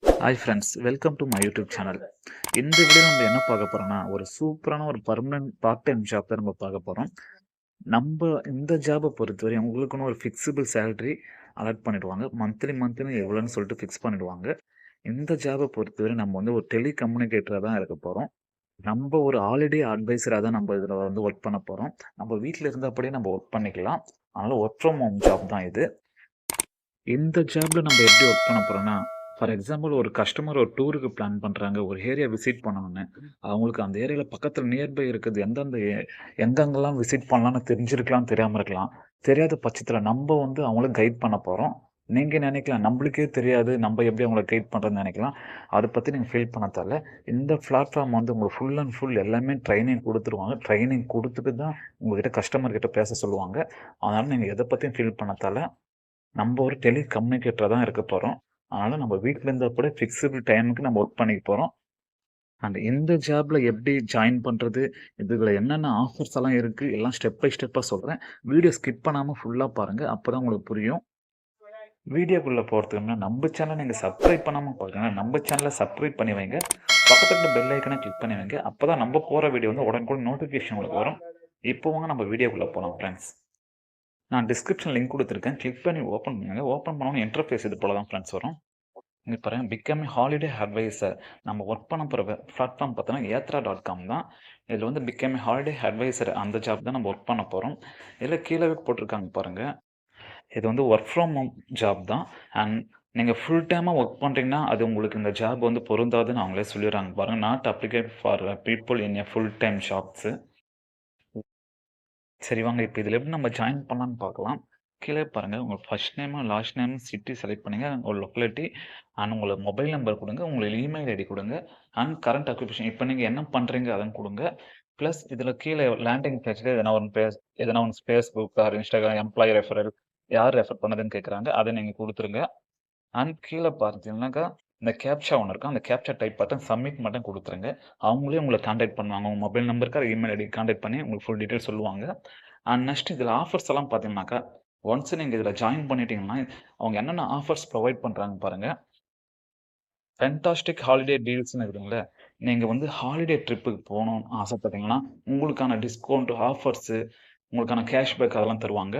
Hi friends, welcome to my YouTube channel. இந்த video நம்ம என்ன பார்க்க போறோம்னா, ஒரு சூப்பரான ஒரு பெர்மனன்ட் பார்ட் டைம் ஜாப் தான் நம்ம பார்க்க போறோம். நம்ப இந்த ஜாப பொறுத்தவரை உங்களுக்குன்னு ஒரு ஃபிக்ஸபிள் சேலரி அலாட் பண்ணிடுவாங்க. மந்த்லி எவ்வளோன்னு சொல்லிட்டு ஃபிக்ஸ் பண்ணிடுவாங்க. இந்த ஜாப பொறுத்தவரை நம்ம வந்து ஒரு டெலிகம்யூனிகேட்டரா தான் இருக்க போறோம். நம்ப ஒரு ஹாலிடே அட்வைசரா தான் நம்ம இதில வந்து ஒர்க் பண்ண போறோம். நம்ம வீட்ல இருந்தபடியே நம்ம ஒர்க் பண்ணிக்கலாம். அதனால ஒர்க் ஃப்ரம் ஹோம் ஜாப் தான் இது. இந்த ஜாப்ல நம்ம எப்படி ஒர்க் பண்ண போறோம்னா, ஃபார் எக்ஸாம்பிள் ஒரு கஸ்டமர் ஒரு டூருக்கு பிளான் பண்றாங்க. ஒரு ஏரியா விசிட் பண்ணணும்னு. அவங்களுக்கு அந்த ஏரியால பக்கத்துல நியர்பை இருக்குது. எங்கெங்கலாம் விசிட் பண்ணலாம்னு தெரிஞ்சிருக்கலாம், தெரியாம இருக்கலாம். தெரியாத பட்சத்துல நம்ப வந்து அவங்கள கைட் பண்ண போறோம். நீங்க நெனைக்கலாம், நம்பளுக்கே தெரியாது. நம்ப எப்படி அவங்கள கைட் பண்றதுன்னு நெனைக்கலாம். அத பத்தி நீங்க ஃபீல் பண்ண தேவல்ல. இந்த பிளாட்ஃபார்ம் வந்து உங்களுக்கு ஃபுல் அண்ட் ஃபுல் எல்லாமே ட்ரெய்னிங் குடுத்துருவாங்க. ட்ரெய்னிங் குடுத்துட்டு தான் உங்ககிட்ட கஸ்டமர் கிட்ட பேச சொல்லுவாங்க. அதனால நீங்க எத பத்தியும் ஃபீல் பண்ண தேவல்ல. நம்ம ஒரு கம்யூனிகேட்டரா தான் இருக்க போறோம். அதனால நம்ம வீட்ல இருந்தபடியே ஃபிக்ஸபிள் டைமுக்கு நம்ம ஒர்க் பண்ணிக்க போறோம். அண்ட் இந்த ஜாப்ல எப்படி ஜாயின் பண்றது? இதுல என்னென்ன ஆஃபர்ஸ் எல்லாம் இருக்கு? எல்லாம் ஸ்டெப் பை ஸ்டெப்பா சொல்றேன். வீடியோ ஸ்கிப் பண்ணாம ஃபுல்லா பாருங்க. அப்பதான் உங்களுக்கு புரியும். வீடியோக்குள்ள போறதுக்கு முன்னாடி நம்ம சேனல நீங்க சப்ஸ்கிரைப் பண்ணாம பாருங்க. நம்ம சேனல சப்ஸ்கிரைப் பண்ணி வைங்க. பக்கத்துல இருக்க பெல் ஐகான கிளிக் பண்ணி வைங்க. அப்பதான் நம்ம போற வீடியோ வந்து உடனுக்குடன் நோட்டிஃபிகேஷன் உங்களுக்கு வரும். இப்போ வாங்க நம்ம வீடியோக்குள்ள போலாம் ஃபிரெண்ட்ஸ். நான் டிஸ்கிரிப்ஷன் லிங்க் குடுத்துருக்கேன். கிளிக் பண்ணி ஓப்பன் பண்ணுங்க. ஓப்பன் பண்ணோனே இன்டர்ஃபேஸ் இது போல தான் ஃபிரெண்ட்ஸ் வரும். இங்க பாருங்க, பிகம் எ ஹாலிடே அட்வைசர். நம்ம ஒர்க் பண்ண போற பிளாட்ஃபார்ம் பார்த்தோன்னா ஏத்ரா.com தான். இதுல வந்து பிகம் எ ஹாலிடே அட்வைசர் அந்த ஜாப் தான் நம்ம ஒர்க் பண்ண போறோம். இதுல கீழவே போட்டிருக்காங்க பாருங்க. இது வந்து ஒர்க் ஃப்ரம் ஹோம் ஜாப் தான். அண்ட் நீங்க ஃபுல் டைமா ஒர்க் பண்றீங்கன்னா, அது உங்களுக்கு இந்த ஜாப் வந்து பொருந்தாதுன்னு அவங்களே சொல்லிடுறாங்க பாருங்க. Not அப்ளிகேட் for people in a full time jobs. சரி வாங்க, இப்ப இதுல எப்படி நம்ம ஜாயின் பண்ணலாம்னு பார்க்கலாம். கீழே பாருங்க, உங்க first name, last name, city select பண்ணுங்க. உங்க லொக்காலிட்டி அண்ட் உங்களோட மொபைல் நம்பர் குடுங்க. உங்களோட இமெயில் ஐடி குடுங்க. அண்ட் கரண்ட் ஆக்குபேஷன் இப்ப நீங்க என்ன பண்றீங்க அதன் குடுங்க. பிளஸ் இதுல கீழ லேண்டிங் பேஜ்ல எதனா ஒண்ணு Facebook or Instagram employee referral யார் ரெஃபர் பண்ணதுன்னு கேட்கறாங்க. அத நீங்க குடுத்துருங்க. அண்ட் கீழ பார்த்தீங்கன்னாக்கா, இந்த கேப்ச்சா ஒண்ணு இருக்கும். அந்த கேப்ச்சா டைப் பட்டன் சப்மிட் மட்டும் குடுத்துருங்க. அவங்களே உங்கள கான்டாக்ட் பண்ணுவாங்க. உங்க மொபைல் நம்பருக்கு அது இமெயில் ஐடி கான்டாக்ட் பண்ணி உங்களுக்கு ஃபுல் டீட்டெயில் சொல்லுவாங்க. அண்ட் நெக்ஸ்ட் இதுல ஆஃபர்ஸ் எல்லாம் பார்த்தீங்கன்னாக்கா, ஒன்ஸ் நீங்க இதுல ஜாயின் பண்ணிட்டீங்கன்னா, அவங்க என்னென்ன ஆஃபர்ஸ் ப்ரொவைட் பண்றாங்க பாருங்க. ஃபேன்டாஸ்டிக் ஹாலிடே டீல்ஸ்ன்னு இருக்குதுங்கள. நீங்க வந்து ஹாலிடே ட்ரிப்புக்கு போணும்னு ஆசைப்பட்டீங்கன்னா, உங்களுக்கான டிஸ்கவுண்ட், ஆஃபர்ஸு, உங்களுக்கான கேஷ்பேக் அதெல்லாம் தருவாங்க.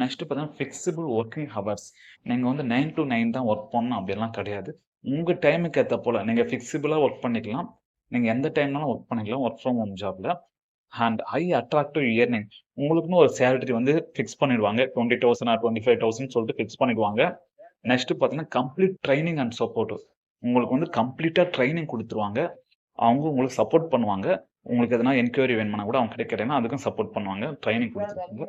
நெக்ஸ்ட் பார்த்தீங்கன்னா, ஃபிக்ஸிபிள் வொர்க்கிங் ஹவர்ஸ். நீங்க வந்து 9 டூ 9 தான் வொர்க் பண்ணணும் அப்படியெல்லாம் கிடையாது. உங்க டைமுக்கு ஏத்தா போல நீங்க ஃபிக்ஸிபிளா வொர்க் பண்ணிக்கலாம். நீங்க எந்த டைம்னாலும் வொர்க் பண்ணிக்கலாம். வொர்க் ஃப்ரம் ஹோம் ஜாப்ல. And high attractive earning. உங்களுக்குன்னு ஒரு சேலரி வந்து ஃபிக்ஸ் பண்ணிடுவாங்க. 20,000 ஆர் 25,000 சொல்லிட்டு ஃபிக்ஸ் பண்ணிடுவாங்க. நெக்ஸ்ட் பார்த்தீங்கன்னா, கம்ப்ளீட் ட்ரெய்னிங் அண்ட் சப்போர்ட். உங்களுக்கு வந்து கம்ப்ளீட்டா ட்ரெய்னிங் குடுத்துருவாங்க. அவங்க உங்களுக்கு சப்போர்ட் பண்ணுவாங்க. உங்களுக்கு எதனா என்குயரி வேணும்னா கூட அவங்க கிட்ட கேட்டீங்கன்னா, அதுக்கும் சப்போர்ட் பண்ணுவாங்க. ட்ரெய்னிங் குடுத்துருவாங்க.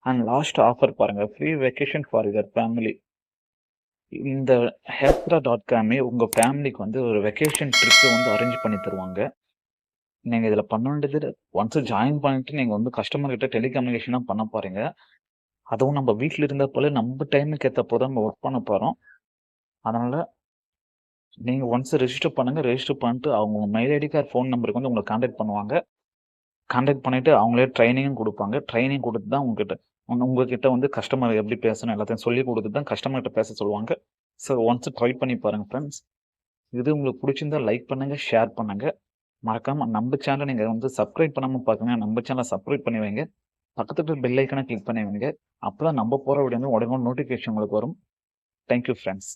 அண்ட் லாஸ்ட் ஆஃபர் பாருங்க. Free vacation for your family. இந்த ஹேத்ரா.காமே உங்க ஃபேமிலிக்கு வந்து ஒரு வெக்கேஷன் ட்ரிப் வந்து அரேஞ்ச் பண்ணி தருவாங்க. நீங்க இதுல பண்ண வேண்டியது ஒன்ஸ் ஜாயின் பண்ணிட்டு நீங்க வந்து கஸ்டமர் கிட்ட டெலிகம்யூனிகேஷன் தான் பண்ண போறீங்க. அதுவும் நம்ம வீட்ல இருந்தப்போல நம்ம டைமுக்கு ஏத்தப்போ தான் நம்ம ஒர்க் பண்ண போறோம். அதனால நீங்க ஒன்ஸ் ரெஜிஸ்டர் பண்ணுங்க. ரெஜிஸ்டர் பண்ணிட்டு அவங்க மெயில் ஐடிக்கு ஆர் ஃபோன் நம்பருக்கு வந்து உங்கள கான்டாக்ட் பண்ணுவாங்க. கான்டாக்ட் பண்ணிட்டு அவங்களே ட்ரெய்னிங்கும் குடுப்பாங்க. ட்ரெய்னிங் குடுத்து தான் உங்ககிட்ட வந்து கஸ்டமர் எப்படி பேசணும் எல்லாத்தையும் சொல்லிக் குடுத்துட்டு தான் கஸ்டமர்ட்ட பேச சொல்லுவாங்க. ஸோ ஒன்ஸ் ட்ரை பண்ணி பாருங்க ஃபிரெண்ட்ஸ். இது உங்களுக்கு புடிச்சிருந்தா லைக் பண்ணுங்க, ஷேர் பண்ணுங்க. மறக்காம நம்ம சேனல நீங்க வந்து சப்ஸ்கிரைப் பண்ணாம பார்க்குறீங்கன்னா, நம்ம சேனல சப்ஸ்கிரைப் பண்ணி வைங்க. பக்கத்துல இருக்க பெல் ஐகான கிளிக் பண்ணி வைங்க. அப்பதான் நம்ம போற வீடியோ வந்து உடனே நோட்டிஃபிகேஷன் உங்களுக்கு வரும். Thank you friends.